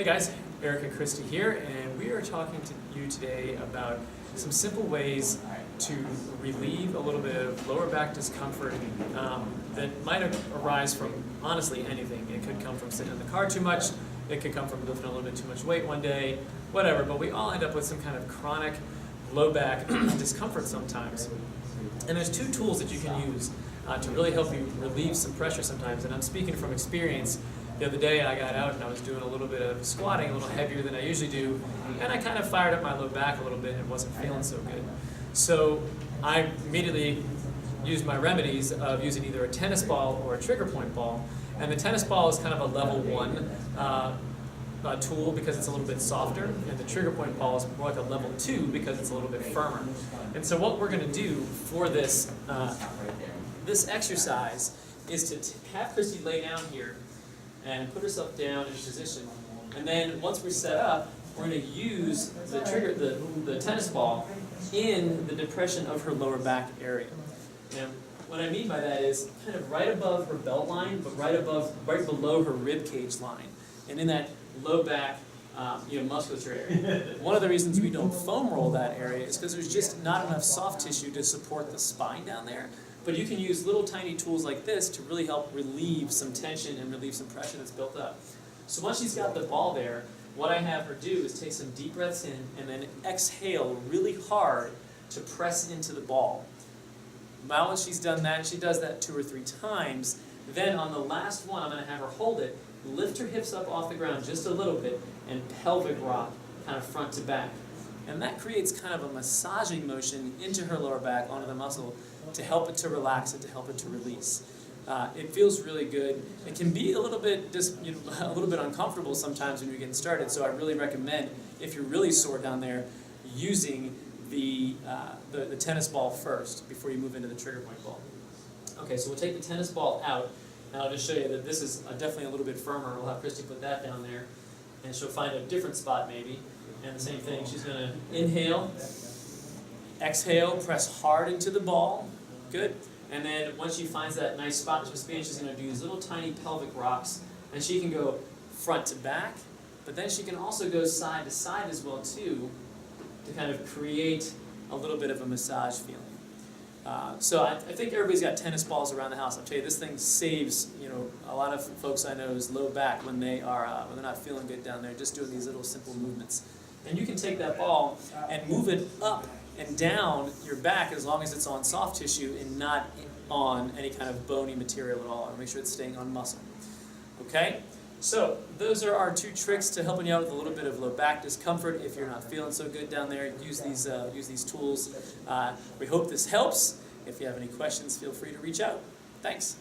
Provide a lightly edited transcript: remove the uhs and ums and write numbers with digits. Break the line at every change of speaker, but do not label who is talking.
guys, Eric and Christy here, and we are talking to you today about some simple ways to relieve a little bit of lower back discomfort that might arise from honestly anything. It could come from sitting in the car too much, it could come from lifting a little bit too much weight one day, whatever, but we all end up with some kind of chronic low back discomfort sometimes. And there's two tools that you can use to really help you relieve some pressure sometimes, and I'm speaking from experience. The other day I got out and I was doing a little bit of squatting, a little heavier than I usually do, and I kind of fired up my low back a little bit and wasn't feeling so good. So I immediately used my remedies of using either a tennis ball or a trigger point ball. And the tennis ball is kind of a level 1 tool because it's a little bit softer, and the trigger point ball is more like a level 2 because it's a little bit firmer. And so what we're going to do for this, this exercise is to have Christy lay down here and put herself down in position. And then once we're set up, we're going to use the tennis ball in the depression of her lower back area. And what I mean by that is kind of right above her belt line, but right below her rib cage line, and in that low back musculature area. One of the reasons we don't foam roll that area is because there's just not enough soft tissue to support the spine down there. But you can use little tiny tools like this to really help relieve some tension and relieve some pressure that's built up. So once she's got the ball there, what I have her do is take some deep breaths in and then exhale really hard to press into the ball. Now when she's done that, she does that 2 or 3 times, then on the last one I'm going to have her hold it, lift her hips up off the ground just a little bit, and pelvic rock, kind of front to back. And that creates kind of a massaging motion into her lower back, onto the muscle, to help it to relax and to help it to release. It feels really good. It can be a little bit a little bit uncomfortable sometimes when you're getting started, so I really recommend, if you're really sore down there, using the tennis ball first before you move into the trigger point ball. Okay, so we'll take the tennis ball out, and I'll just show you that this is definitely a little bit firmer. We'll have Christy put that down there, and she'll find a different spot maybe. And the same thing, she's going to inhale, exhale, press hard into the ball. Good. And then once she finds that nice spot in between, she's going to do these little tiny pelvic rocks. And she can go front to back, but then she can also go side to side as well too, to kind of create a little bit of a massage feeling. So I think everybody's got tennis balls around the house. I'll tell you, this thing saves a lot of folks I know's low back when they're not feeling good down there, just doing these little simple movements. And you can take that ball and move it up and down your back as long as it's on soft tissue and not on any kind of bony material at all. And make sure it's staying on muscle. Okay? So those are our 2 tricks to helping you out with a little bit of low back discomfort. If you're not feeling so good down there, use these tools. We hope this helps. If you have any questions, feel free to reach out. Thanks.